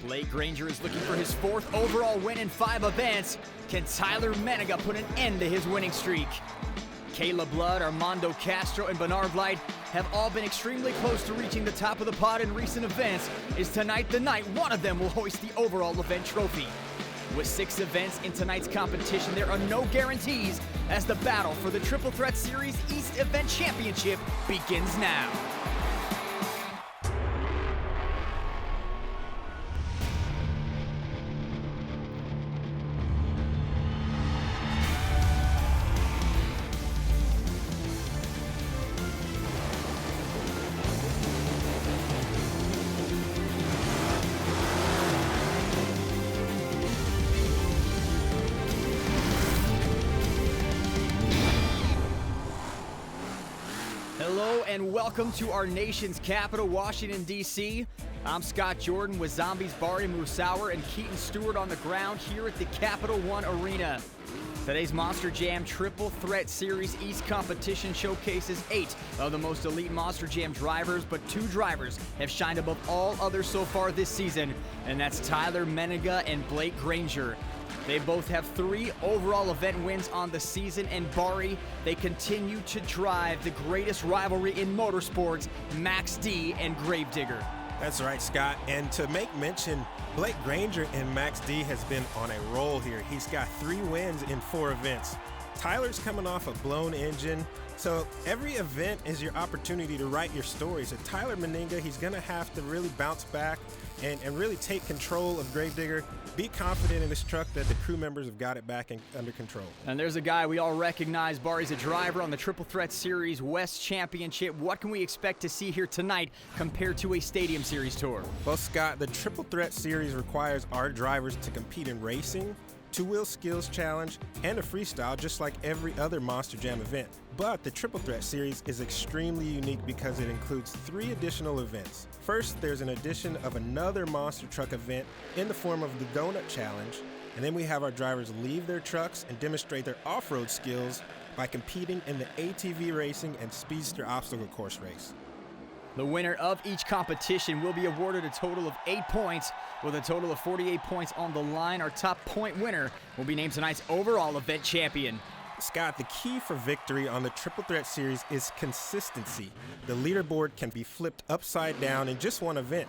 Blake Granger is looking for his 4th overall win in 5 events. Can Tyler Menega put an end to his winning streak? Caleb Blood, Armando Castro, and Bernard Light have all been extremely close to reaching the top of the pod in recent events. Is tonight the night one of them will hoist the overall event trophy? With 6 events in tonight's competition, there are no guarantees as the battle for the Triple Threat Series East Event Championship begins now. Hello and welcome to our nation's capital, Washington, D.C. I'm Scott Jordan with Zombies Bari Musauer and Keaton Stewart on the ground here at the Capital One Arena. Today's Monster Jam Triple Threat Series East competition showcases 8 of the most elite Monster Jam drivers, but 2 drivers have shined above all others so far this season, and that's Tyler Menega and Blake Granger. They both have 3 overall event wins on the season, and Bari, they continue to drive the greatest rivalry in motorsports, Max D and Gravedigger. That's right, Scott. And to make mention, Blake Granger and Max D has been on a roll here. He's got 3 wins in 4 events. Tyler's coming off a blown engine, so every event is your opportunity to write your story. So Tyler Menega, he's going to have to really bounce back and really take control of Gravedigger. Be confident in this truck that the crew members have got it back under control. And there's a guy we all recognize. Bari's a driver on the Triple Threat Series West Championship. What can we expect to see here tonight compared to a Stadium Series tour? Well, Scott, the Triple Threat Series requires our drivers to compete in racing, 2-wheel skills challenge, and a freestyle just like every other Monster Jam event. But the Triple Threat Series is extremely unique because it includes 3 additional events. First, there's an addition of another monster truck event in the form of the Donut Challenge, and then we have our drivers leave their trucks and demonstrate their off-road skills by competing in the ATV racing and Speedster obstacle course race. The winner of each competition will be awarded a total of 8 points, with a total of 48 points on the line. Our top point winner will be named tonight's overall event champion. Scott, the key for victory on the Triple Threat Series is consistency. The leaderboard can be flipped upside down in just one event.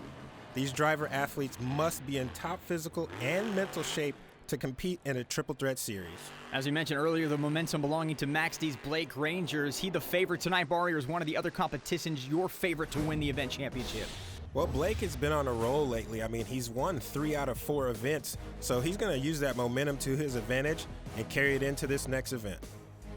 These driver athletes must be in top physical and mental shape to compete in a Triple Threat Series. As we mentioned earlier, the momentum belonging to Max D's Blake Granger. Is he the favorite tonight, Bari, or is one of the other competitions your favorite to win the event championship? Well, Blake has been on a roll lately. I mean, he's won 3 out of 4 events, so he's going to use that momentum to his advantage and carry it into this next event.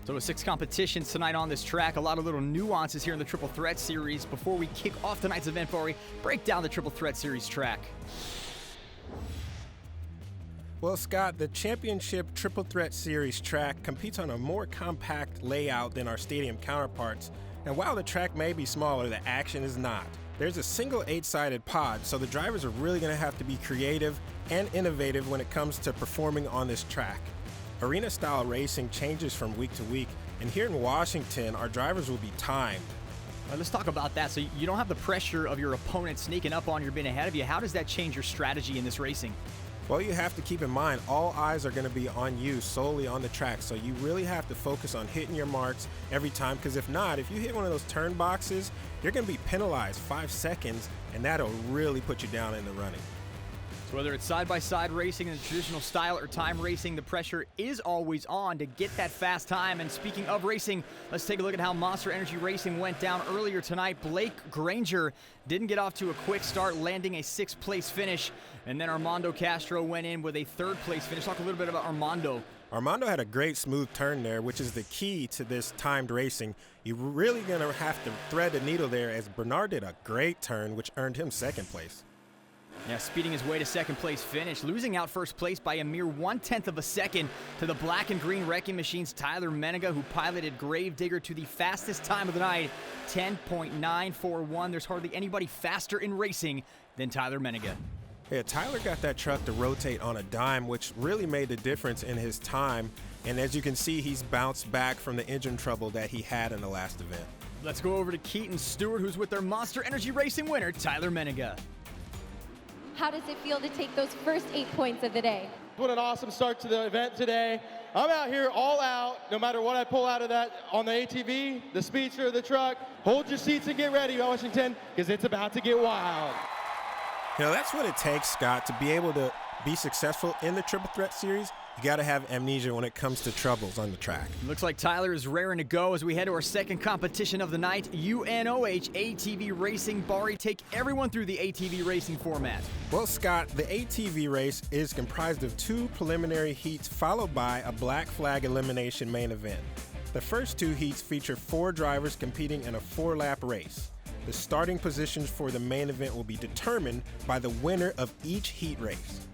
So with 6 competitions tonight on this track, a lot of little nuances here in the Triple Threat Series. Before we kick off tonight's event, Bari, break down the Triple Threat Series track. Well, Scott, the Championship Triple Threat Series track competes on a more compact layout than our stadium counterparts, and while the track may be smaller, the action is not. There's a single 8-sided pod, so the drivers are really going to have to be creative and innovative when it comes to performing on this track. Arena-style racing changes from week to week, and here in Washington, our drivers will be timed. Let's talk about that. So you don't have the pressure of your opponent sneaking up on you or being ahead of you. How does that change your strategy in this racing? Well, you have to keep in mind, all eyes are going to be on you solely on the track, so you really have to focus on hitting your marks every time, because if not, if you hit one of those turn boxes, you're going to be penalized 5 seconds, and that'll really put you down in the running. So whether it's side-by-side racing in the traditional style or time racing, the pressure is always on to get that fast time. And speaking of racing, let's take a look at how Monster Energy Racing went down earlier tonight. Blake Granger didn't get off to a quick start, landing a 6th place finish. And then Armando Castro went in with a 3rd place finish. Talk a little bit about Armando. Armando had a great smooth turn there, which is the key to this timed racing. You're really going to have to thread the needle there, as Bernard did a great turn, which earned him 2nd place. Yeah, speeding his way to 2nd place finish, losing out 1st place by a mere 1/10 of a second to the black and green Wrecking Machine's Tyler Menega, who piloted Gravedigger to the fastest time of the night, 10.941. There's hardly anybody faster in racing than Tyler Menega. Yeah, Tyler got that truck to rotate on a dime, which really made the difference in his time. And as you can see, he's bounced back from the engine trouble that he had in the last event. Let's go over to Keaton Stewart, who's with their Monster Energy Racing winner, Tyler Menega. How does it feel to take those first 8 points of the day? What an awesome start to the event today. I'm out here all out, no matter what I pull out of that on the ATV, the Speedster, the truck. Hold your seats and get ready, Washington, because it's about to get wild. You know, that's what it takes, Scott, to be able to be successful in the Triple Threat Series. You got to have amnesia when it comes to troubles on the track. Looks like Tyler is raring to go as we head to our second competition of the night, UNOH ATV Racing. Bari, take everyone through the ATV racing format. Well, Scott, the ATV race is comprised of 2 preliminary heats followed by a black flag elimination main event. The first 2 heats feature 4 drivers competing in a 4-lap race. The starting positions for the main event will be determined by the winner of each heat race.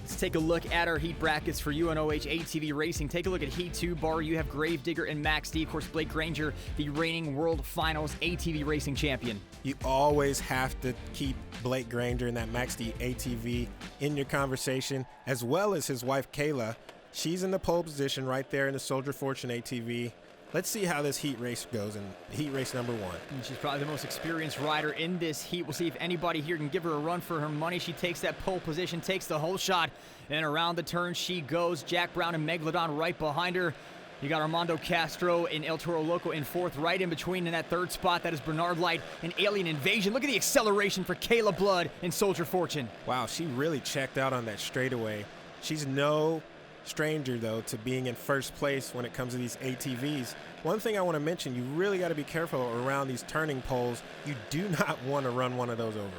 Let's take a look at our heat brackets for UNOH ATV Racing. Take a look at Heat 2. Bar, you have Gravedigger and Max D. Of course, Blake Granger, the reigning World Finals ATV Racing champion. You always have to keep Blake Granger and that Max D ATV in your conversation, as well as his wife, Kayla. She's in the pole position right there in the Soldier Fortune ATV. Let's see how this heat race goes in heat race number 1. And she's probably the most experienced rider in this heat. We'll see if anybody here can give her a run for her money. She takes that pole position, takes the whole shot, and around the turn she goes. Jack Brown and Megalodon right behind her. You got Armando Castro and El Toro Loco in 4th, right in between in that 3rd spot. That is Bernard Light and Alien Invasion. Look at the acceleration for Kayla Blood and Soldier Fortune. Wow, she really checked out on that straightaway. She's no stranger, though, to being in first place when it comes to these ATVs. One thing I want to mention, you really got to be careful around these turning poles. You do not want to run one of those over.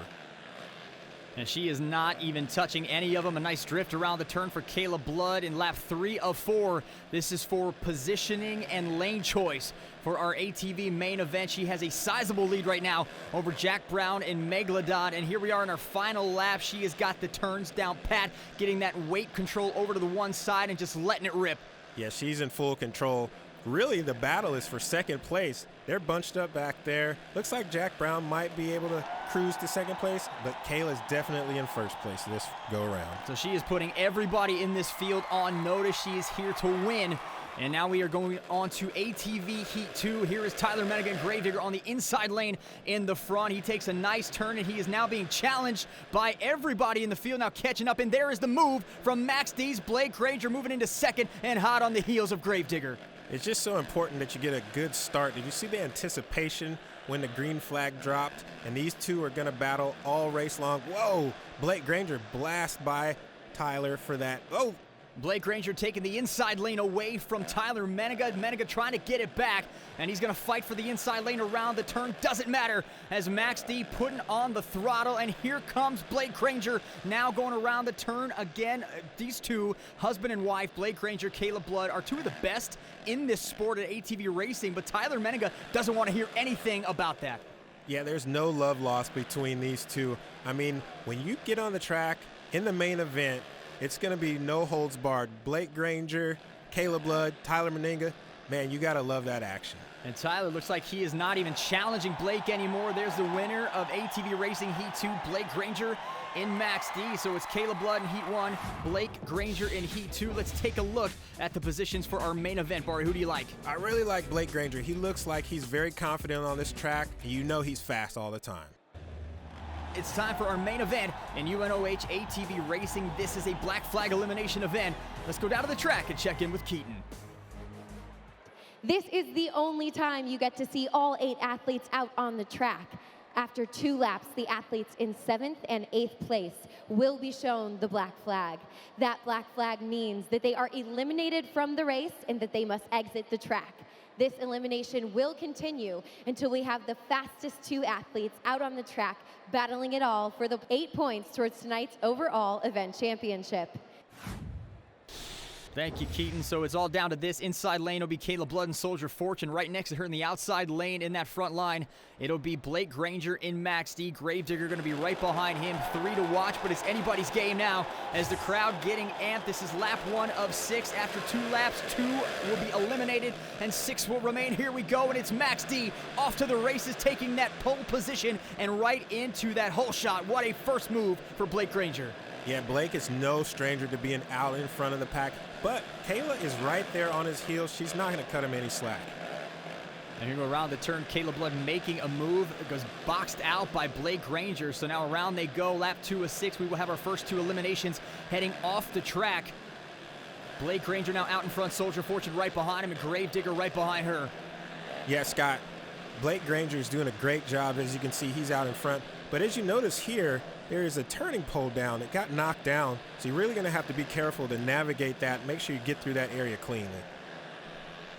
And she is not even touching any of them. A nice drift around the turn for Kayla Blood in lap 3 of 4. This is for positioning and lane choice for our ATV main event. She has a sizable lead right now over Jack Brown and Megalodon. And here we are in our final lap. She has got the turns down pat, getting that weight control over to the one side and just letting it rip. Yeah, she's in full control. Really, the battle is for second place. They're bunched up back there. Looks like Jack Brown might be able to cruise to second place, but Kayla's definitely in first place this go-around. So she is putting everybody in this field on notice. She is here to win. And now we are going on to ATV Heat 2. Here is Tyler Mennigan and Gravedigger on the inside lane in the front. He takes a nice turn, and he is now being challenged by everybody in the field, now catching up. And there is the move from Max D's Blake Granger moving into second and hot on the heels of Gravedigger. It's just so important that you get a good start. Did you see the anticipation when the green flag dropped? And these two are going to battle all race long. Whoa! Blake Granger blast by Tyler for that. Oh! Blake Granger taking the inside lane away from Tyler Mennigan. Mennigan trying to get it back, and he's going to fight for the inside lane around the turn. Doesn't matter as Max D putting on the throttle, and here comes Blake Granger now going around the turn again. These two, husband and wife, Blake Granger, Kayla Blood, are two of the best in this sport at ATV racing, but Tyler Mennigan doesn't want to hear anything about that. Yeah, there's no love lost between these two. I mean, when you get on the track in the main event, it's going to be no holds barred. Blake Granger, Kayla Blood, Tyler Mennigan. Man, you got to love that action. And Tyler looks like he is not even challenging Blake anymore. There's the winner of ATV Racing Heat 2, Blake Granger in Max D. So it's Kayla Blood in Heat 1, Blake Granger in Heat 2. Let's take a look at the positions for our main event. Bari, who do you like? I really like Blake Granger. He looks like he's very confident on this track. You know he's fast all the time. It's time for our main event in UNOH ATV Racing. This is a black flag elimination event. Let's go down to the track and check in with Keaton. This is the only time you get to see all 8 athletes out on the track. After 2 laps, the athletes in 7th and 8th place will be shown the black flag. That black flag means that they are eliminated from the race and that they must exit the track. This elimination will continue until we have the fastest 2 athletes out on the track battling it all for the 8 points towards tonight's overall event championship. Thank you, Keaton. So it's all down to this. Inside lane will be Kayla Blood and Soldier Fortune. Right next to her in the outside lane in that front line, it'll be Blake Granger in Max D. Gravedigger going to be right behind him. 3 to watch, but it's anybody's game now as the crowd getting amped. This is lap 1 of 6. After 2 laps, 2 will be eliminated and 6 will remain. Here we go, and it's Max D off to the races, taking that pole position and right into that hole shot. What a first move for Blake Granger. Yeah, Blake is no stranger to being out in front of the pack, but Kayla is right there on his heels. She's not going to cut him any slack. And here around the turn, Caleb Blood making a move. It goes boxed out by Blake Granger. So now around they go, lap 2 of 6. We will have our first 2 eliminations heading off the track. Blake Granger now out in front, Soldier Fortune right behind him, and Gravedigger right behind her. Yeah, Scott, Blake Granger is doing a great job. As you can see, he's out in front. But as you notice here, there is a turning pole down. It got knocked down, so you're really going to have to be careful to navigate that. Make sure you get through that area cleanly.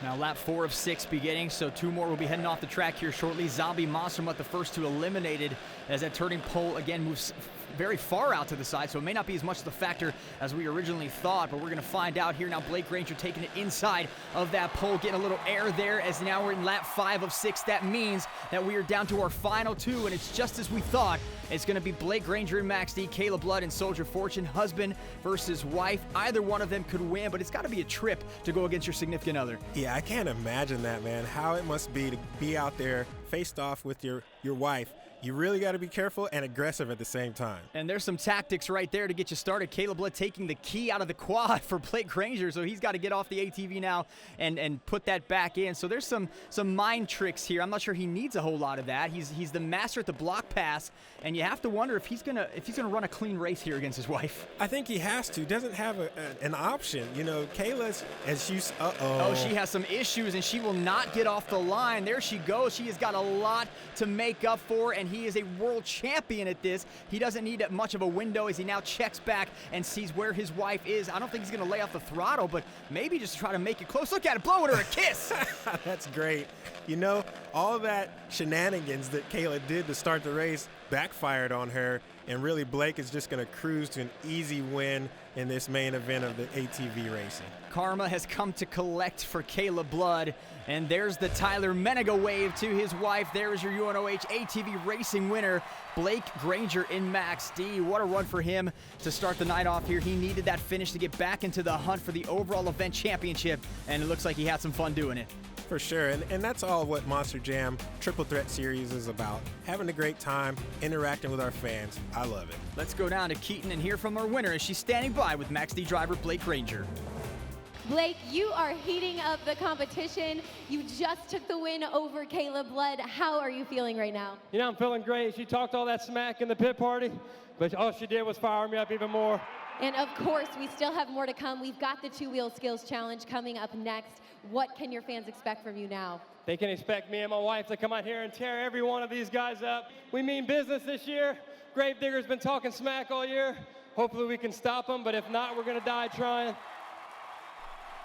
Now lap 4 of 6 beginning, so 2 more will be heading off the track here shortly. Zombie Monster Mutt, the first 2 eliminated, as that turning pole again moves very far out to the side, so it may not be as much of a factor as we originally thought, but we're going to find out here. Now Blake Granger taking it inside of that pole, getting a little air there, as now we're in lap 5 of 6. That means that we are down to our final 2, and it's just as we thought. It's going to be Blake Granger and Max D, Caleb Blood and Soldier Fortune, husband versus wife. Either one of them could win, but it's got to be a trip to go against your significant other. Yeah, I can't imagine that, man. How it must be to be out there faced off with your wife. You really got to be careful and aggressive at the same time. And there's some tactics right there to get you started. Caleb Blood taking the key out of the quad for Blake Granger, so he's got to get off the ATV now and put that back in. So there's some mind tricks here. I'm not sure he needs a whole lot of that. He's the master at the block pass, and you have to wonder if he's gonna run a clean race here against his wife. I think he has to. Doesn't have an option. You know, Kayla's, as she's, Oh, she has some issues, and she will not get off the line. There she goes. She has got a lot to make up for, and he is a world champion at this. He doesn't need much of a window as he now checks back and sees where his wife is. I don't think he's going to lay off the throttle, but maybe just try to make it close. Look at it, blowing her a kiss. That's great. You know, all that shenanigans that Kayla did to start the race backfired on her, and really Blake is just going to cruise to an easy win in this main event of the ATV racing. Karma has come to collect for Caleb Blood, and there's the Tyler Menega wave to his wife. There is your UNOH ATV racing winner, Blake Granger in Max D. What a run for him to start the night off here. He needed that finish to get back into the hunt for the overall event championship, and it looks like he had some fun doing it. For sure, and that's all what Monster Jam Triple Threat Series is about. Having a great time, interacting with our fans. I love it. Let's go down to Keaton and hear from our winner as she's standing by with Max D driver Blake Granger. Blake, you are heating up the competition. You just took the win over Caleb Blood. How are you feeling right now? You know, I'm feeling great. She talked all that smack in the pit party, but all she did was fire me up even more. And of course, we still have more to come. We've got the 2-wheel skills challenge coming up next. What can your fans expect from you now? They can expect me and my wife to come out here and tear every one of these guys up. We mean business this year. Gravedigger's been talking smack all year. Hopefully we can stop him, but if not, we're going to die trying.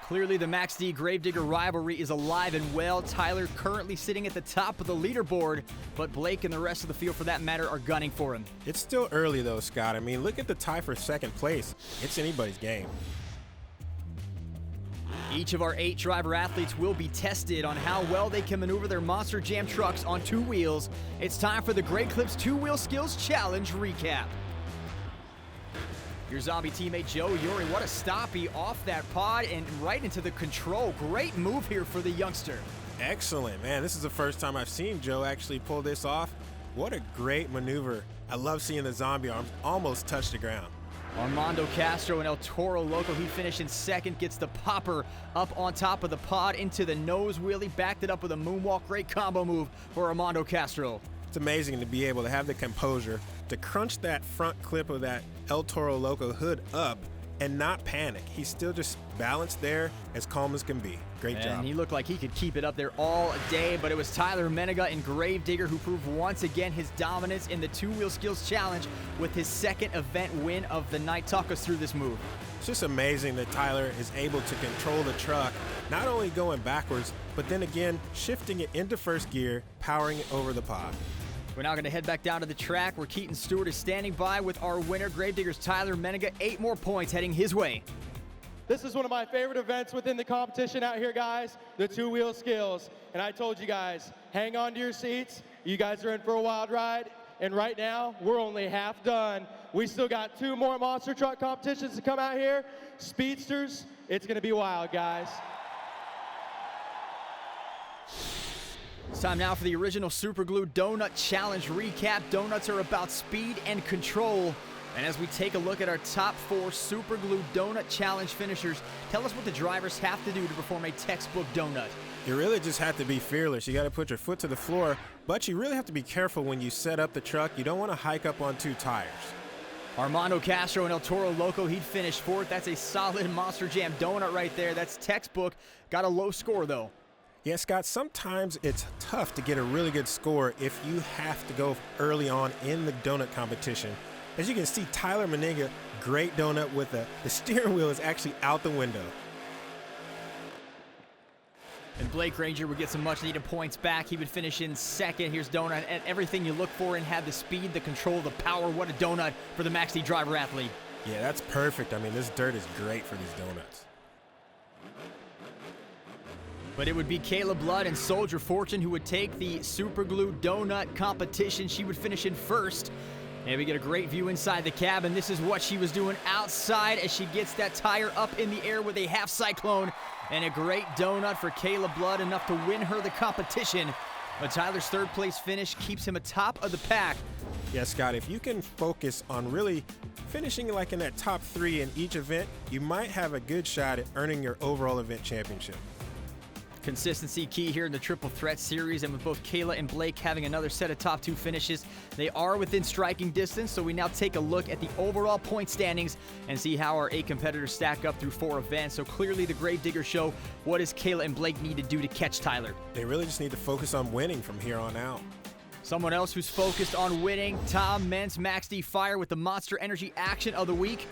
Clearly, the Max D Gravedigger rivalry is alive and well. Tyler currently sitting at the top of the leaderboard, but Blake and the rest of the field, for that matter, are gunning for him. It's still early, though, Scott. I mean, look at the tie for second place. It's anybody's game. Each of our 8 driver athletes will be tested on how well they can maneuver their Monster Jam trucks on 2 wheels. It's time for the Great Clips 2-Wheel Skills Challenge recap. Your zombie teammate Joe Yuri, what a stoppie off that pod and right into the control. Great move here for the youngster. Excellent, man. This is the first time I've seen Joe actually pull this off. What a great maneuver. I love seeing the zombie arms almost touch the ground. Armando Castro and El Toro Loco, he finished in second, gets the popper up on top of the pod into the nose wheelie, backed it up with a moonwalk. Great combo move for Armando Castro. It's amazing to be able to have the composure to crunch that front clip of that El Toro Loco hood up and not panic. He's still just balanced there, as calm as can be. Great job. And he looked like he could keep it up there all day, but it was Tyler Menega and Gravedigger who proved once again his dominance in the 2-Wheel Skills Challenge with his second event win of the night. Talk us through this move. It's just amazing that Tyler is able to control the truck, not only going backwards, but then again, shifting it into first gear, powering it over the pod. We're now going to head back down to the track where Keaton Stewart is standing by with our winner, Gravedigger's Tyler Menega. 8 more points heading his way. This is one of my favorite events within the competition out here, guys, the 2-wheel skills. And I told you guys, hang on to your seats. You guys are in for a wild ride. And right now, we're only half done. We still got 2 more monster truck competitions to come out here. Speedsters, it's going to be wild, guys. It's time now for the original Super Glue Donut Challenge recap. Donuts are about speed and control. And as we take a look at our top 4 Super Glue Donut Challenge finishers, tell us what the drivers have to do to perform a textbook donut. You really just have to be fearless. You got to put your foot to the floor, but you really have to be careful when you set up the truck. You don't want to hike up on two tires. Armando Castro and El Toro Loco, he'd finished fourth. That's a solid Monster Jam donut right there. That's textbook. Got a low score, though. Yeah, Scott, sometimes it's tough to get a really good score if you have to go early on in the donut competition. As you can see, Tyler Meniga, great donut with the steering wheel is actually out the window. And Blake Ranger would get some much-needed points back. He would finish in second. Here's donut and everything you look for and have the speed, the control, the power. What a donut for the Max D driver athlete. Yeah, that's perfect. I mean, this dirt is great for these donuts. But it would be Kayla Blood and Soldier Fortune who would take the Super Glue Donut competition. She would finish in first. And we get a great view inside the cabin. This is what she was doing outside as she gets that tire up in the air with a half cyclone. And a great donut for Kayla Blood, enough to win her the competition. But Tyler's third place finish keeps him atop of the pack. Yeah, Scott, if you can focus on really finishing like in that top 3 in each event, you might have a good shot at earning your overall event championship. Consistency key here in the Triple Threat Series, and with both Kayla and Blake having another set of top 2 finishes, they are within striking distance. So we now take a look at the overall point standings and see how our 8 competitors stack up through 4 events. So clearly the Gravedigger show, what does Kayla and Blake need to do to catch Tyler? They really just need to focus on winning from here on out. Someone else who's focused on winning, Tom Mentz, Max D Fire with the Monster Energy action of the week.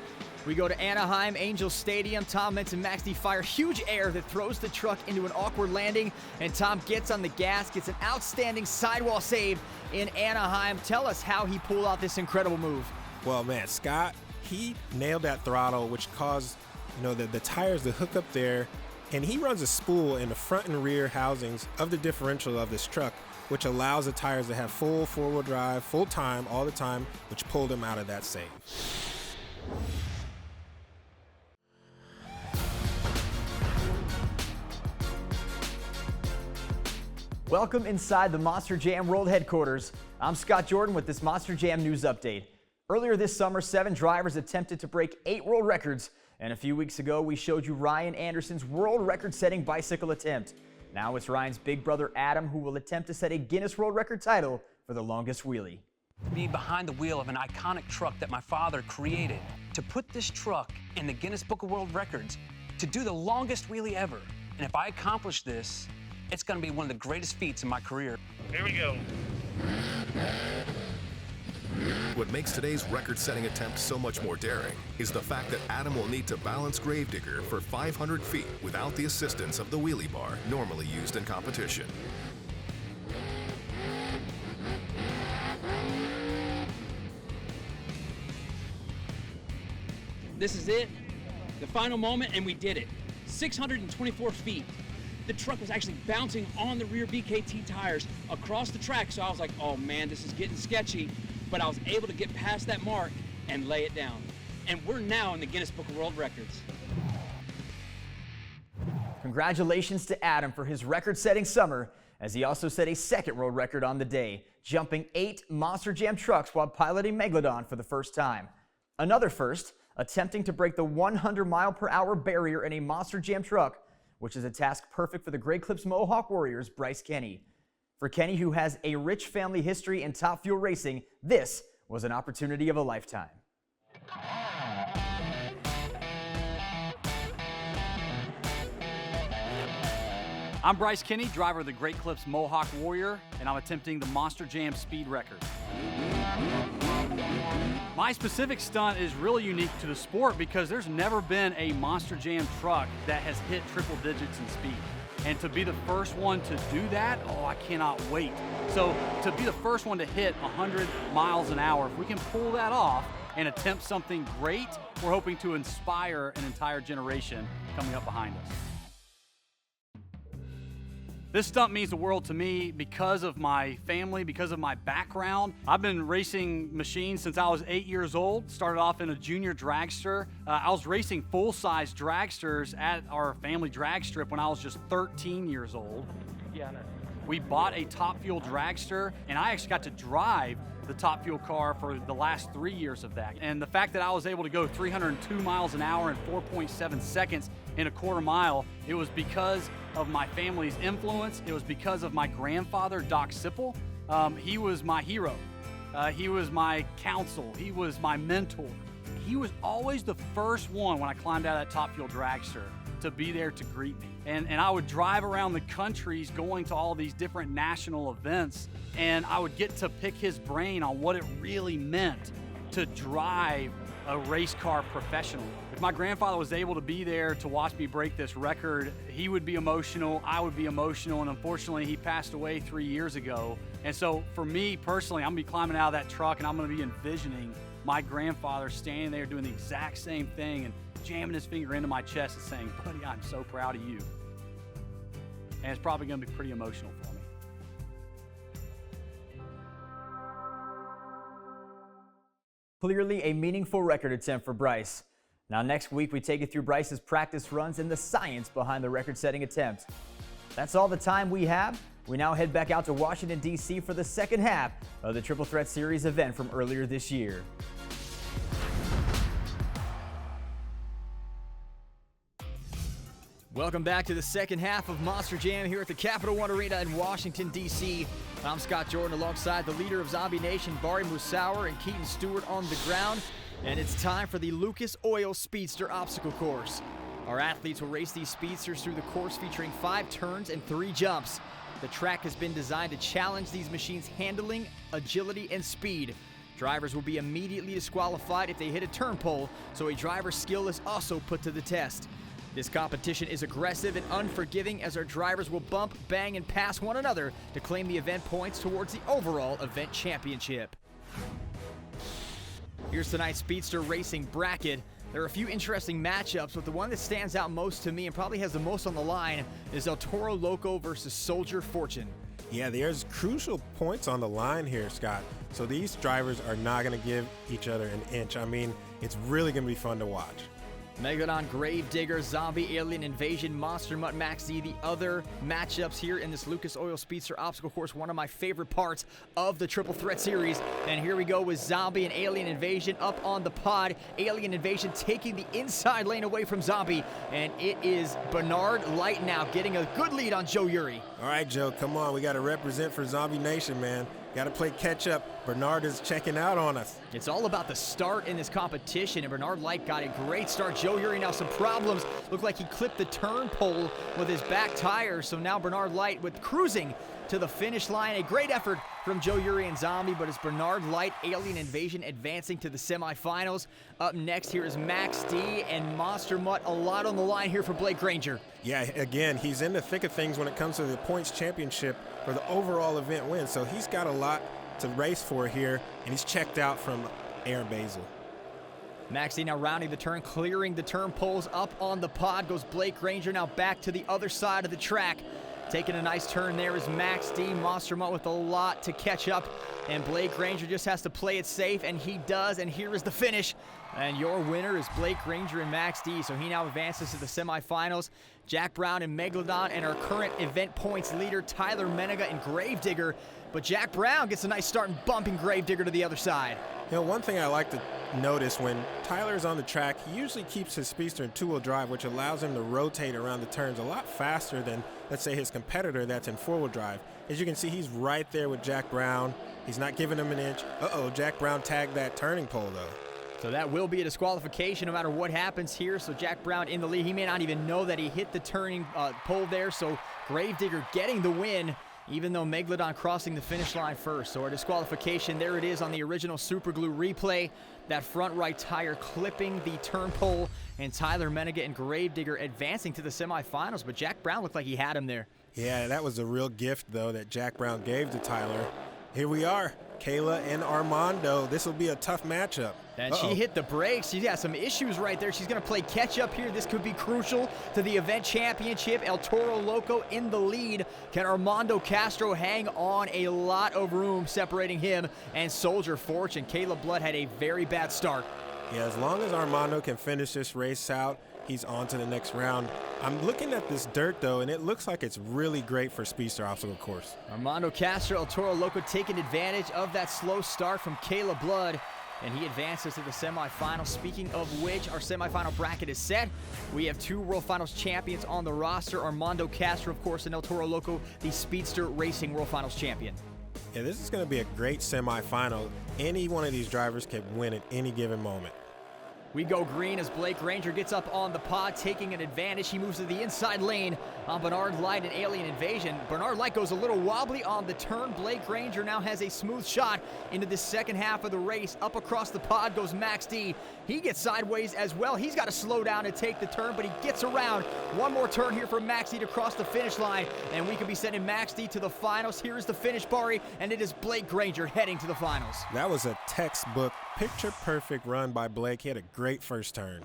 We go to Anaheim Angels Stadium. Tom Mentz and Max D Fire, huge air that throws the truck into an awkward landing, and Tom gets on the gas, gets an outstanding sidewall save in Anaheim. Tell us how he pulled out this incredible move. Well, man, Scott, he nailed that throttle, which caused, the tires to hook up there, and he runs a spool in the front and rear housings of the differential of this truck, which allows the tires to have full four-wheel drive, full time, all the time, which pulled him out of that save. Welcome inside the Monster Jam World Headquarters. I'm Scott Jordan with this Monster Jam News Update. Earlier this summer, 7 drivers attempted to break 8 world records, and a few weeks ago, we showed you Ryan Anderson's world record-setting bicycle attempt. Now it's Ryan's big brother Adam who will attempt to set a Guinness World Record title for the longest wheelie. Be behind the wheel of an iconic truck that my father created. To put this truck in the Guinness Book of World Records, to do the longest wheelie ever. And if I accomplish this, it's going to be one of the greatest feats in my career. Here we go. What makes today's record-setting attempt so much more daring is the fact that Adam will need to balance Gravedigger for 500 feet without the assistance of the wheelie bar normally used in competition. This is it, the final moment, and we did it. 624 feet. The truck was actually bouncing on the rear BKT tires across the track, so I was like, oh man, this is getting sketchy. But I was able to get past that mark and lay it down. And we're now in the Guinness Book of World Records. Congratulations to Adam for his record-setting summer, as he also set a second world record on the day, jumping 8 Monster Jam trucks while piloting Megalodon for the first time. Another first, attempting to break the 100-mile-per-hour barrier in a Monster Jam truck, which is a task perfect for the Great Clips Mohawk Warriors' Bryce Kenny. For Kenny, who has a rich family history in Top Fuel racing, this was an opportunity of a lifetime. I'm Bryce Kenny, driver of the Great Clips Mohawk Warrior, and I'm attempting the Monster Jam speed record. My specific stunt is really unique to the sport because there's never been a Monster Jam truck that has hit triple digits in speed. And to be the first one to do that, oh, I cannot wait. So to be the first one to hit 100 miles an hour, if we can pull that off and attempt something great, we're hoping to inspire an entire generation coming up behind us. This stunt means the world to me because of my family, because of my background. I've been racing machines since I was 8 years old. Started off in a junior dragster. I was racing full-size dragsters at our family drag strip when I was just 13 years old. We bought a Top Fuel dragster, and I actually got to drive the Top Fuel car for the last 3 years of that. And the fact that I was able to go 302 miles an hour in 4.7 seconds in a quarter mile, it was because of my family's influence. It was because of my grandfather, Doc Sipple. He was my hero. He was my counsel. He was my mentor. He was always the first one when I climbed out of that Top Fuel dragster to be there to greet me. And I would drive around the countries going to all these different national events, and I would get to pick his brain on what it really meant to drive a race car professionally. If my grandfather was able to be there to watch me break this record, he would be emotional, I would be emotional, and unfortunately he passed away 3 years ago. And so for me personally, I'm gonna be climbing out of that truck and I'm gonna be envisioning my grandfather standing there doing the exact same thing and jamming his finger into my chest and saying, buddy, I'm so proud of you. And it's probably gonna be pretty emotional for me. Clearly a meaningful record attempt for Bryce. Now next week we take you through Bryce's practice runs and the science behind the record-setting attempt. That's all the time we have. We now head back out to Washington, D.C. for the second half of the Triple Threat Series event from earlier this year. Welcome back to the second half of Monster Jam here at the Capital One Arena in Washington, D.C. I'm Scott Jordan alongside the leader of Zombie Nation, Bari Musauer, and Keaton Stewart on the ground. And it's time for the Lucas Oil Speedster Obstacle Course. Our athletes will race these speedsters through the course featuring 5 turns and 3 jumps. The track has been designed to challenge these machines' handling, agility, and speed. Drivers will be immediately disqualified if they hit a turn pole, so a driver's skill is also put to the test. This competition is aggressive and unforgiving as our drivers will bump, bang, and pass one another to claim the event points towards the overall event championship. Here's tonight's Speedster Racing bracket. There are a few interesting matchups, but the one that stands out most to me and probably has the most on the line is El Toro Loco versus Soldier Fortune. Yeah, there's crucial points on the line here, Scott. So these drivers are not going to give each other an inch. I mean, it's really going to be fun to watch. Megalodon, Gravedigger, Zombie, Alien Invasion, Monster Mutt, Max D, the other matchups here in this Lucas Oil Speedster Obstacle Course, one of my favorite parts of the Triple Threat Series. And here we go with Zombie and Alien Invasion up on the pod. Alien Invasion taking the inside lane away from Zombie, and it is Bernard Light now getting a good lead on Joe Uri. All right, Joe, come on. We got to represent for Zombie Nation, man. Got to play catch up. Bernard is checking out on us. It's all about the start in this competition, and Bernard Light got a great start. Joe Uri now some problems. Looked like he clipped the turn pole with his back tire, so now Bernard Light with cruising to the finish line. A great effort from Joe Uri and Zombie, but it's Bernard Light, Alien Invasion advancing to the semifinals. Up next here is Max D and Monster Mutt. A lot on the line here for Blake Granger. Yeah, again, he's in the thick of things when it comes to the points championship for the overall event win, so he's got a lot to race for here, and he's checked out from Aaron Basil. Max D now rounding the turn, clearing the turn poles. Up on the pod goes Blake Granger, now back to the other side of the track. Taking a nice turn there is Max D. Monster Mutt with a lot to catch up, and Blake Granger just has to play it safe, and he does, and here is the finish. And your winner is Blake Granger and Max D, so he now advances to the semifinals. Jack Brown and Megalodon and our current event points leader, Tyler Menega and Gravedigger. But Jack Brown gets a nice start and bumping Gravedigger to the other side. You know, one thing I like to notice when Tyler's on the track, he usually keeps his Speedster in two-wheel drive, which allows him to rotate around the turns a lot faster than, let's say, his competitor that's in four-wheel drive. As you can see, he's right there with Jack Brown. He's not giving him an inch. Uh-oh, Jack Brown tagged that turning pole, though. So that will be a disqualification no matter what happens here. So Jack Brown in the lead. He may not even know that he hit the turning pole there. So Gravedigger getting the win, even though Megalodon crossing the finish line first. So our disqualification, there it is on the original Super Glue replay. That front right tire clipping the turn pole, and Tyler Menega and Gravedigger advancing to the semifinals. But Jack Brown looked like he had him there. Yeah, that was a real gift, though, that Jack Brown gave to Tyler. Here we are, Kayla and Armando. This will be a tough matchup. And she hit the brakes. She's got some issues right there. She's going to play catch up here. This could be crucial to the event championship. El Toro Loco in the lead. Can Armando Castro hang on? A lot of room separating him and Soldier Fortune. Caleb Blood had a very bad start. Yeah, as long as Armando can finish this race out, he's on to the next round. I'm looking at this dirt, though, and it looks like it's really great for Speedster Obstacle Course. Armando Castro, El Toro Loco taking advantage of that slow start from Caleb Blood. and he advances to the semifinals. Speaking of which, our semifinal bracket is set. We have two World Finals champions on the roster, Armando Castro, of course, and El Toro Loco, the Speedster Racing World Finals champion. Yeah, this is going to be a great semifinal. Any one of these drivers can win at any given moment. We go green as Blake Granger gets up on the pod, taking an advantage. He moves to the inside lane on Bernard Light and Alien Invasion. Bernard Light goes a little wobbly on the turn. Blake Granger now has a smooth shot into the second half of the race. Up across the pod goes Max D. He gets sideways as well. He's got to slow down and take the turn, but he gets around. One more turn here for Max D to cross the finish line, and we could be sending Max D to the finals. Here is the finish, Bari, and it is Blake Granger heading to the finals. That was a textbook, picture-perfect run by Blake. He had a great first turn.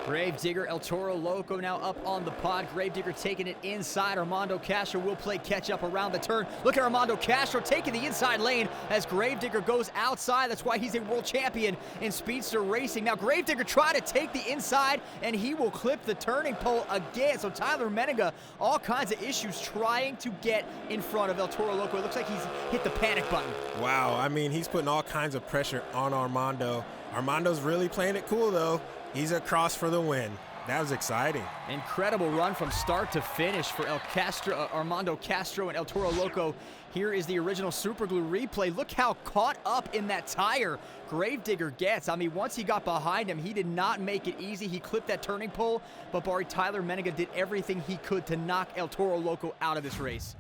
Gravedigger, El Toro Loco now up on the pod. Gravedigger taking it inside. Armando Castro will play catch-up around the turn. Look at Armando Castro taking the inside lane as Gravedigger goes outside. That's why he's a world champion in Speedster Racing. Now Gravedigger tried to take the inside, and he will clip the turning pole again. So Tyler Menega, all kinds of issues trying to get in front of El Toro Loco. It looks like he's hit the panic button. Wow, I mean, he's putting all kinds of pressure on Armando. Armando's really playing it cool, though. He's across for the win. That was exciting. Incredible run from start to finish for Armando Castro and El Toro Loco. Here is the original Superglue replay. Look how caught up in that tire Gravedigger gets. I mean, once he got behind him, he did not make it easy. He clipped that turning pole, but Tyler Menega did everything he could to knock El Toro Loco out of this race.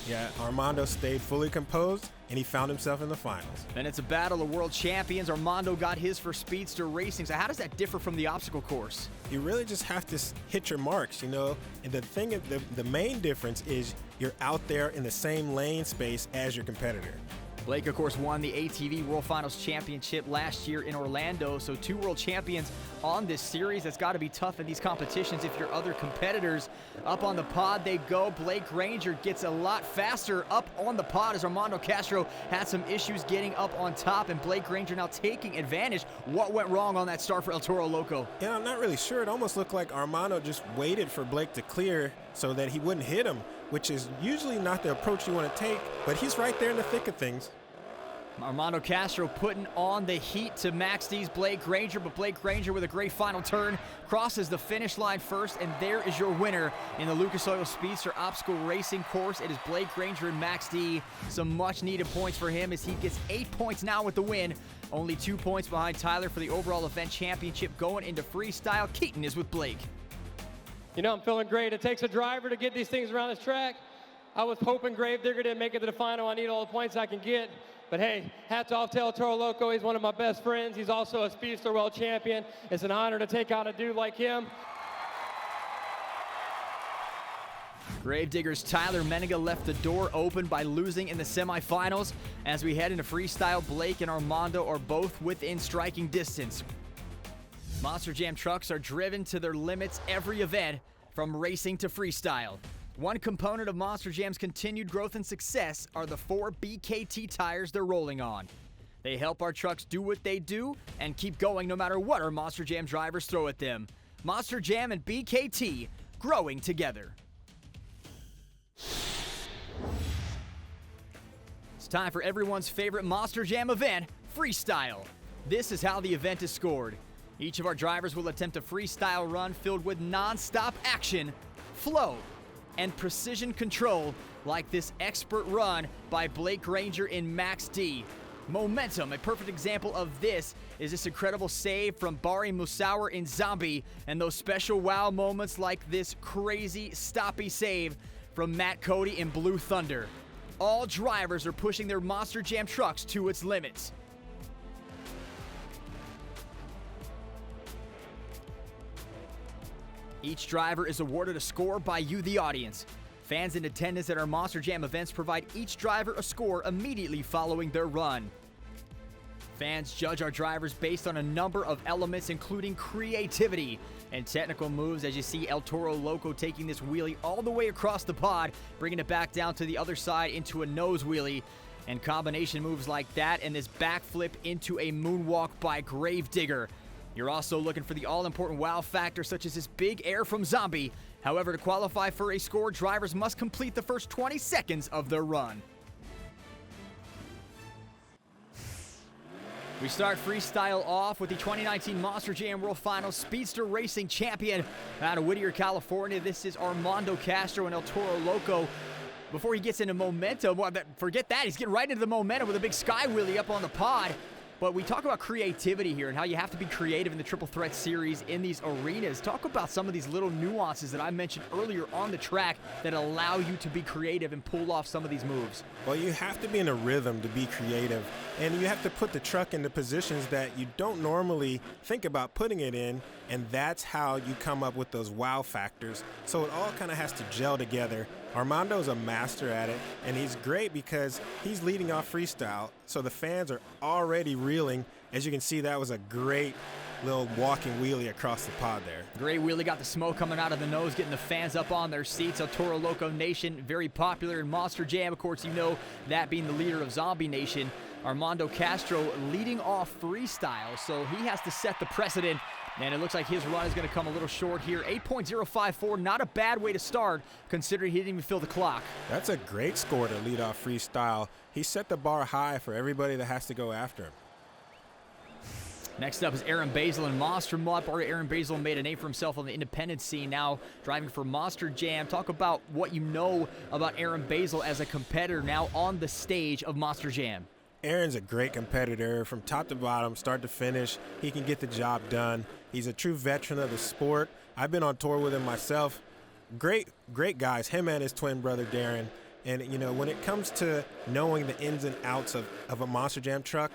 Yeah, Armando stayed fully composed, and he found himself in the finals. And it's a battle of world champions. Armando got his for Speedster Racing. So how does that differ from the obstacle course? You really just have to hit your marks, you know. And the main difference is you're out there in the same lane space as your competitor. Blake, of course, won the ATV World Finals Championship last year in Orlando, so two world champions on this series. That's got to be tough in these competitions if your other competitors. Up on the pod they go. Blake Granger gets a lot faster up on the pod as Armando Castro had some issues getting up on top, and Blake Granger now taking advantage. What went wrong on that start for El Toro Loco? Yeah, I'm not really sure. It almost looked like Armando just waited for Blake to clear so that he wouldn't hit him, which is usually not the approach you want to take, but he's right there in the thick of things. Armando Castro putting on the heat to Max D's Blake Granger, but Blake Granger with a great final turn crosses the finish line first, and there is your winner in the Lucas Oil Speedster Obstacle Racing course. It is Blake Granger and Max D. Some much-needed points for him as he gets 8 points now with the win. Only 2 points behind Tyler for the overall event championship going into freestyle. Keaton is with Blake. You know, I'm feeling great. It takes a driver to get these things around this track. I was hoping Gravedigger didn't make it to the final. I need all the points I can get. But hey, hats off to El Toro Loco. He's one of my best friends. He's also a Speedster World Champion. It's an honor to take on a dude like him. Gravedigger's Tyler Menega left the door open by losing in the semifinals. As we head into freestyle, Blake and Armando are both within striking distance. Monster Jam trucks are driven to their limits every event, from racing to freestyle. One component of Monster Jam's continued growth and success are the 4 BKT tires they're rolling on. They help our trucks do what they do and keep going no matter what our Monster Jam drivers throw at them. Monster Jam and BKT growing together. It's time for everyone's favorite Monster Jam event, Freestyle. This is how the event is scored. Each of our drivers will attempt a freestyle run filled with non-stop action, flow, and precision control, like this expert run by Blake Granger in Max D. Momentum, a perfect example of this is this incredible save from Bari Musauer in Zombie, and those special wow moments like this crazy stoppy save from Matt Cody in Blue Thunder. All drivers are pushing their Monster Jam trucks to its limits. Each driver is awarded a score by you, the audience. Fans in attendance at our Monster Jam events provide each driver a score immediately following their run. Fans judge our drivers based on a number of elements, including creativity and technical moves, as you see El Toro Loco taking this wheelie all the way across the pod, bringing it back down to the other side into a nose wheelie, and combination moves like that, and this backflip into a moonwalk by Gravedigger. You're also looking for the all-important wow factor, such as this big air from Zombie. However, to qualify for a score, drivers must complete the first 20 seconds of their run. We start Freestyle off with the 2019 Monster Jam World Finals Speedster Racing Champion out of Whittier, California. This is Armando Castro and El Toro Loco. Before he gets into momentum, well, forget that, he's getting right into the momentum with a big sky wheelie up on the pod. But we talk about creativity here and how you have to be creative in the Triple Threat Series in these arenas. Talk about some of these little nuances that I mentioned earlier on the track that allow you to be creative and pull off some of these moves. Well, you have to be in a rhythm to be creative, and you have to put the truck into positions that you don't normally think about putting it in, and that's how you come up with those wow factors. So it all kind of has to gel together. Armando's a master at it, and he's great because he's leading off Freestyle, so the fans are already reeling. As you can see, that was a great little walking wheelie across the pod there. Great wheelie, got the smoke coming out of the nose, getting the fans up on their seats. El Toro Loco Nation, very popular in Monster Jam. Of course, you know that being the leader of Zombie Nation. Armando Castro leading off Freestyle, so he has to set the precedent. And it looks like his run is going to come a little short here. 8.054, not a bad way to start, considering he didn't even fill the clock. That's a great score to lead off Freestyle. He set the bar high for everybody that has to go after him. Next up is Aaron Basil and Monster Mutt. Aaron Basil made a name for himself on the independent scene, now driving for Monster Jam. Talk about what you know about Aaron Basil as a competitor now on the stage of Monster Jam. Aaron's a great competitor from top to bottom, start to finish. He can get the job done. He's a true veteran of the sport. I've been on tour with him myself. Great guys, him and his twin brother Darren. And, you know, when it comes to knowing the ins and outs of a Monster Jam truck,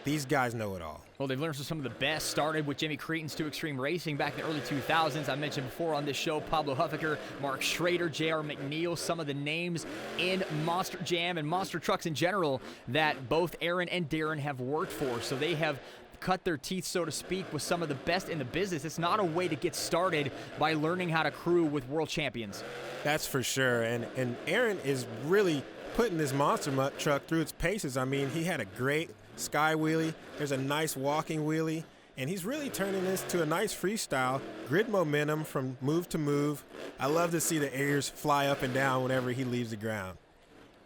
these guys know it all. Well, they've learned from some of the best. Started with Jimmy Cretan's 2 Extreme Racing back in the early 2000s. I mentioned before on this show, Pablo Huffaker, Mark Schrader, J.R. McNeil, some of the names in Monster Jam and monster trucks in general that both Aaron and Darren have worked for. So they have cut their teeth, so to speak, with some of the best in the business. It's not a way to get started by learning how to crew with world champions. That's for sure. And Aaron is really putting this Monster Mutt truck through its paces. I mean, he had a great sky wheelie. There's a nice walking wheelie. And he's really turning this to a nice freestyle, grid momentum from move to move. I love to see the airs fly up and down whenever he leaves the ground.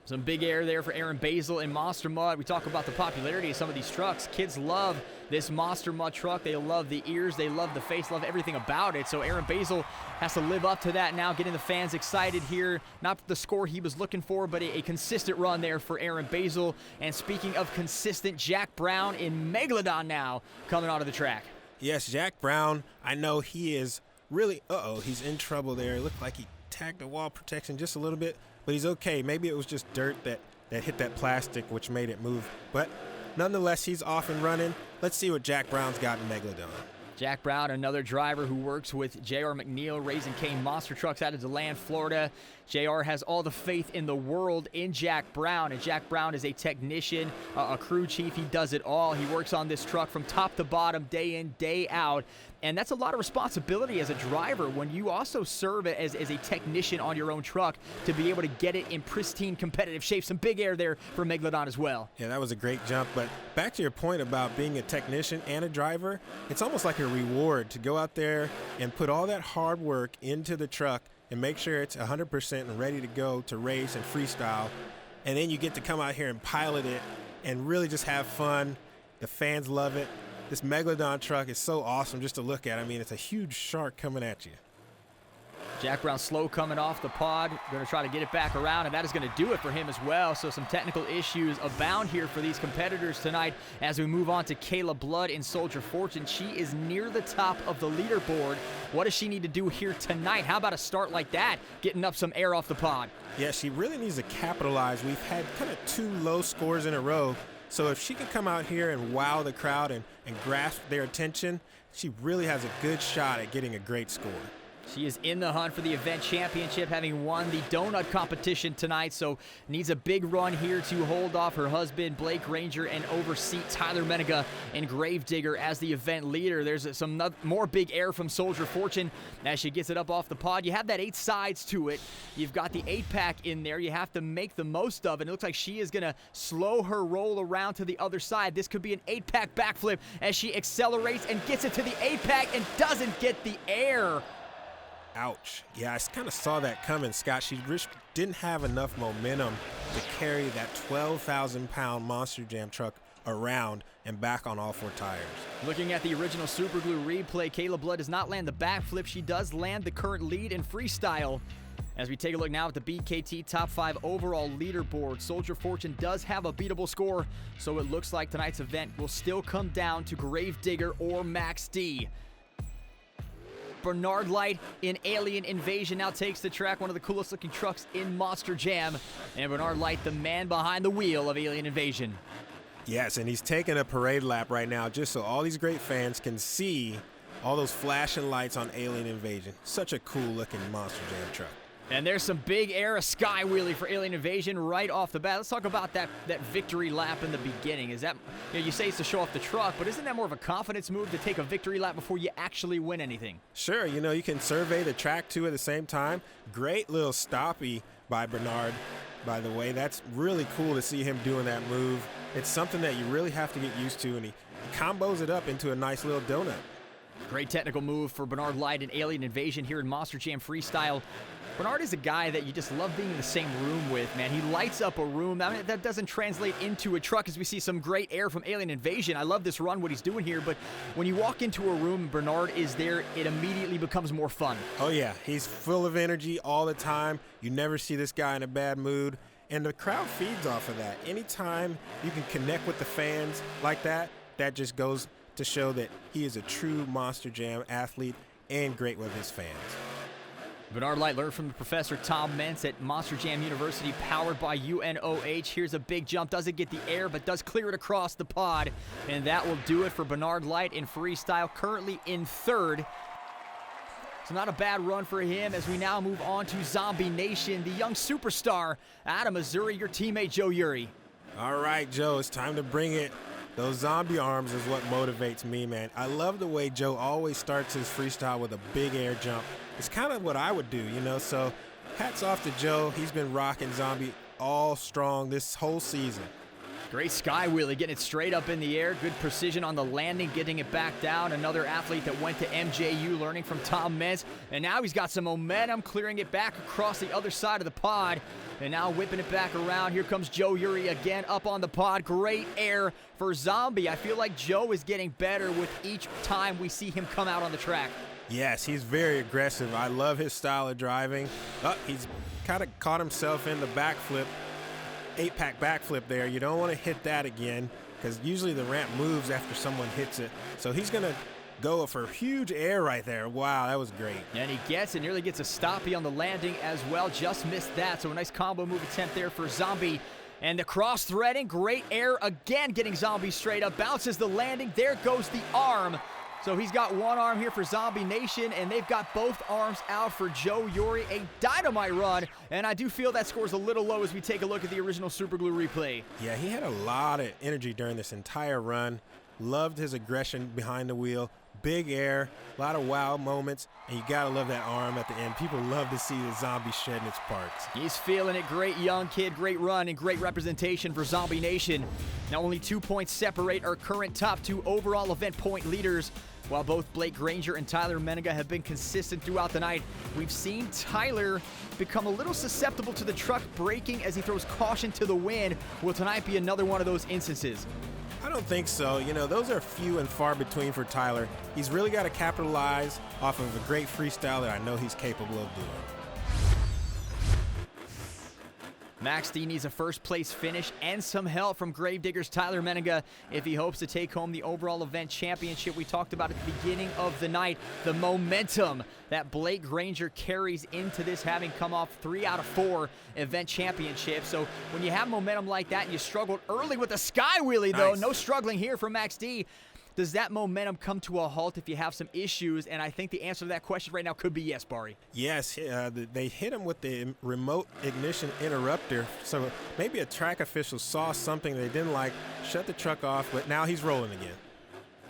Some big air there for Aaron Basil and Monster Mutt. We talk about the popularity of some of these trucks. Kids love this Monster Mutt truck. They love the ears, they love the face, love everything about it. So Aaron Basil has to live up to that now, getting the fans excited here. Not the score he was looking for, but a consistent run there for Aaron Basil. And speaking of consistent, Jack Brown in Megalodon now coming onto the track. Yes, Jack Brown, I know he is really, he's in trouble there. It looked like he tagged the wall protection just a little bit. But he's okay. Maybe it was just dirt that hit that plastic, which made it move. But nonetheless, he's off and running. Let's see what Jack Brown's got in Megalodon. Jack Brown, another driver who works with J.R. McNeil, Raising Cane Monster Trucks out of DeLand, Florida. J.R. has all the faith in the world in Jack Brown, and Jack Brown is a technician, a crew chief. He does it all. He works on this truck from top to bottom, day in, day out. And that's a lot of responsibility as a driver when you also serve as a technician on your own truck to be able to get it in pristine competitive shape. Some big air there for Megalodon as well. Yeah, that was a great jump. But back to your point about being a technician and a driver, it's almost like a reward to go out there and put all that hard work into the truck and make sure it's 100% and ready to go to race and freestyle. And then you get to come out here and pilot it and really just have fun. The fans love it. This Megalodon truck is so awesome just to look at. I mean, it's a huge shark coming at you. Jack Brown slow coming off the pod. Going to try to get it back around, and that is going to do it for him as well. So some technical issues abound here for these competitors tonight as we move on to Kayla Blood in Soldier Fortune. She is near the top of the leaderboard. What does she need to do here tonight? How about a start like that, getting up some air off the pod? Yeah, she really needs to capitalize. We've had kind of 2 low scores in a row. So if she can come out here and wow the crowd and grasp their attention, she really has a good shot at getting a great score. She is in the hunt for the event championship, having won the donut competition tonight, so needs a big run here to hold off her husband, Blake Ranger, and oversee Tyler Menega and Gravedigger as the event leader. There's some more big air from Soldier Fortune as she gets it up off the pod. You have that 8 sides to it. You've got the 8-pack in there. You have to make the most of it. It looks like she is going to slow her roll around to the other side. This could be an 8-pack backflip as she accelerates and gets it to the 8-pack and doesn't get the air. Ouch. Yeah, I kind of saw that coming, Scott. She didn't have enough momentum to carry that 12,000-pound Monster Jam truck around and back on all 4 tires. Looking at the original Super Glue replay, Kayla Blood does not land the backflip. She does land the current lead in freestyle. As we take a look now at the BKT Top 5 overall leaderboard, Soldier Fortune does have a beatable score, so it looks like tonight's event will still come down to Gravedigger or Max D. Bernard Light in Alien Invasion now takes the track, one of the coolest looking trucks in Monster Jam. And Bernard Light, the man behind the wheel of Alien Invasion. Yes, and he's taking a parade lap right now just so all these great fans can see all those flashing lights on Alien Invasion. Such a cool looking Monster Jam truck. And there's some big air, a sky wheelie for Alien Invasion right off the bat. Let's talk about that victory lap in the beginning. Is that, you say it's to show off the truck, but isn't that more of a confidence move to take a victory lap before you actually win anything? Sure, you can survey the track too at the same time. Great little stoppie by Bernard, by the way. That's really cool to see him doing that move. It's something that you really have to get used to, and he combos it up into a nice little donut. Great technical move for Bernard Light in Alien Invasion here in Monster Jam Freestyle. Bernard is a guy that you just love being in the same room with, man. He lights up a room. I mean, that doesn't translate into a truck as we see some great air from Alien Invasion. I love this run, what he's doing here, but when you walk into a room and Bernard is there, it immediately becomes more fun. Oh yeah, he's full of energy all the time. You never see this guy in a bad mood, and the crowd feeds off of that. Anytime you can connect with the fans like that, that just goes to show that he is a true Monster Jam athlete and great with his fans. Bernard Light learned from the Professor Tom Mentz at Monster Jam University, powered by UNOH. Here's a big jump, doesn't get the air, but does clear it across the pod. And that will do it for Bernard Light in freestyle, currently in 3rd. So not a bad run for him as we now move on to Zombie Nation, the young superstar out of Missouri, your teammate Joe Uri. All right, Joe, it's time to bring it. Those zombie arms is what motivates me, man. I love the way Joe always starts his freestyle with a big air jump. It's kind of what I would do, so hats off to Joe. He's been rocking zombie all strong this whole season. Great sky wheelie, getting it straight up in the air. Good precision on the landing, getting it back down. Another athlete that went to MJU, learning from Tom Mentz. And now he's got some momentum, clearing it back across the other side of the pod. And now whipping it back around. Here comes Joe Uri again up on the pod. Great air for Zombie. I feel like Joe is getting better with each time we see him come out on the track. Yes, he's very aggressive. I love his style of driving. He's kind of caught himself in the backflip. 8-pack backflip there. You don't want to hit that again because usually the ramp moves after someone hits it. So he's going to go for huge air right there. Wow, that was great. And he gets it, nearly gets a stoppie on the landing as well. Just missed that. So a nice combo move attempt there for Zombie. And the cross-threading, great air again, getting Zombie straight up. Bounces the landing. There goes the arm. So he's got one arm here for Zombie Nation, and they've got both arms out for Joe Uri. A dynamite run, and I do feel that score's a little low as we take a look at the original Super Glue replay. Yeah, he had a lot of energy during this entire run. Loved his aggression behind the wheel. Big air, a lot of wow moments, and you gotta love that arm at the end. People love to see the Zombie shedding its sparks. He's feeling it. Great young kid, great run, and great representation for Zombie Nation. Now only 2 points separate our current top 2 overall event point leaders. While both Blake Granger and Tyler Menega have been consistent throughout the night, we've seen Tyler become a little susceptible to the truck braking as he throws caution to the wind. Will tonight be another one of those instances? I don't think so. Those are few and far between for Tyler. He's really got to capitalize off of a great freestyle that I know he's capable of doing. Max D needs a first-place finish and some help from Gravedigger's Tyler Menega if he hopes to take home the overall event championship we talked about at the beginning of the night. The momentum that Blake Granger carries into this, having come off 3 out of 4 event championships. So when you have momentum like that and you struggled early with a sky wheelie, though, no struggling here for Max D. Does that momentum come to a halt if you have some issues? And I think the answer to that question right now could be yes, Bari. Yes, they hit him with the remote ignition interrupter. So maybe a track official saw something they didn't like, shut the truck off, but now he's rolling again.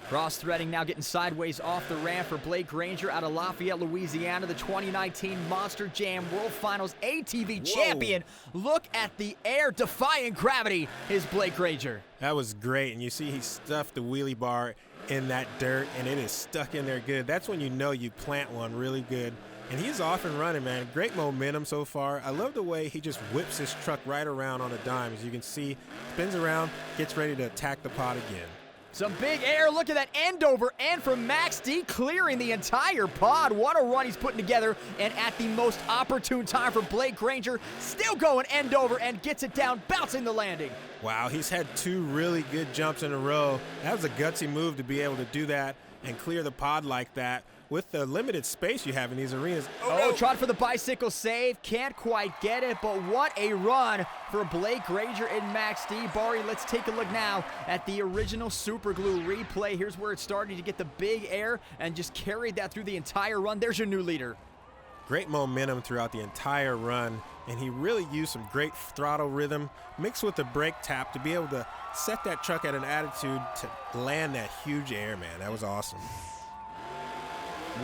Cross-threading now getting sideways off the ramp for Blake Granger out of Lafayette, Louisiana, the 2019 Monster Jam World Finals ATV champion. Look at the air, defying gravity is Blake Granger. That was great, and you see he stuffed the wheelie bar in that dirt, and it is stuck in there good. That's when you know you plant one really good. And he's off and running, man. Great momentum so far. I love the way he just whips his truck right around on a dime. As you can see, spins around, gets ready to attack the pod again. Some big air. Look at that end over end from Max D, clearing the entire pod. What a run he's putting together. And at the most opportune time for Blake Granger, still going end over and gets it down, bouncing the landing. Wow, he's had 2 really good jumps in a row. That was a gutsy move to be able to do that and clear the pod like that with the limited space you have in these arenas. Oh, tried for the bicycle save. Can't quite get it, but what a run for Blake Granger and Max D. Bari, let's take a look now at the original Super Glue replay. Here's where it started to get the big air and just carried that through the entire run. There's your new leader. Great momentum throughout the entire run, and he really used some great throttle rhythm mixed with the brake tap to be able to set that truck at an attitude to land that huge air, man. That was awesome.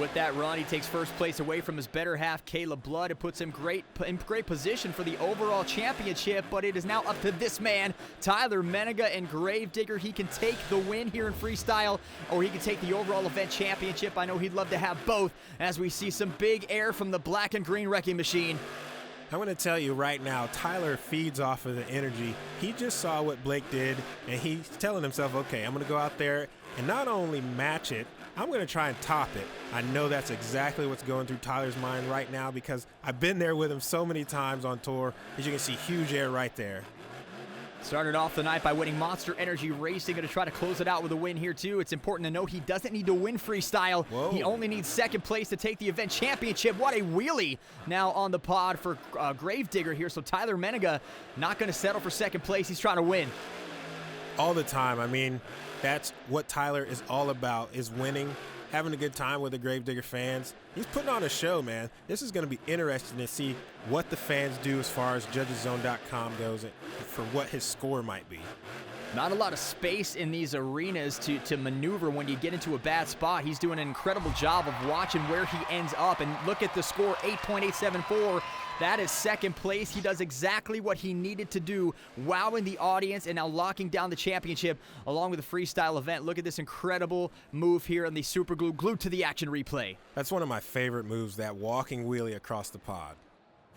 With that run, he takes first place away from his better half, Caleb Blood. It puts him in great position for the overall championship, but it is now up to this man, Tyler Menega and Gravedigger. He can take the win here in freestyle, or he can take the overall event championship. I know he'd love to have both, as we see some big air from the black and green wrecking machine. I'm going to tell you right now, Tyler feeds off of the energy. He just saw what Blake did, and he's telling himself, okay, I'm going to go out there and not only match it, I'm going to try and top it. I know that's exactly what's going through Tyler's mind right now because I've been there with him so many times on tour. As you can see, huge air right there. Started off the night by winning Monster Energy Racing. Going to try to close it out with a win here, too. It's important to note he doesn't need to win freestyle. Whoa. He only needs second place to take the event championship. What a wheelie now on the pod for Gravedigger here. So Tyler Menega not going to settle for second place. He's trying to win. All the time. I mean, that's what Tyler is all about, is winning, having a good time with the Gravedigger fans. He's putting on a show, man. This is going to be interesting to see what the fans do as far as judgeszone.com goes for what his score might be. Not a lot of space in these arenas to maneuver when you get into a bad spot. He's doing an incredible job of watching where he ends up. And look at the score, 8.874. That is second place. He does exactly what he needed to do, wowing the audience and now locking down the championship along with the freestyle event. Look at this incredible move here on the Super Glue, glued to the action replay. That's one of my favorite moves, that walking wheelie across the pod.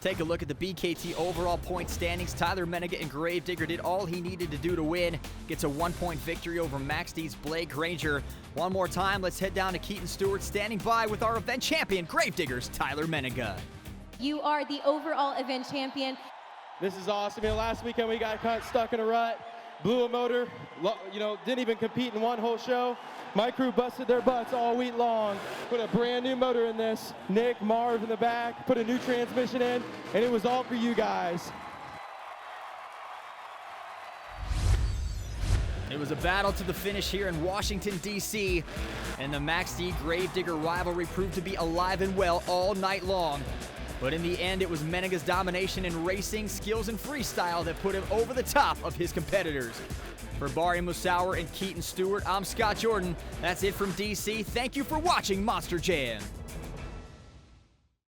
Take a look at the BKT overall point standings. Tyler Menega and Gravedigger did all he needed to do to win. Gets a 1-point victory over Max D's Blake Granger. One more time, let's head down to Keaton Stewart, standing by with our event champion, Gravedigger's Tyler Menega. You are the overall event champion. This is awesome. Last weekend we got kind of stuck in a rut, blew a motor, didn't even compete in one whole show. My crew busted their butts all week long, put a brand new motor in this. Nick, Marv in the back, put a new transmission in, and it was all for you guys. It was a battle to the finish here in Washington, D.C., and the Max D Gravedigger rivalry proved to be alive and well all night long. But in the end, it was Menega's domination in racing, skills, and freestyle that put him over the top of his competitors. For Bari Musauer and Keaton Stewart, I'm Scott Jordan. That's it from D.C. Thank you for watching Monster Jam.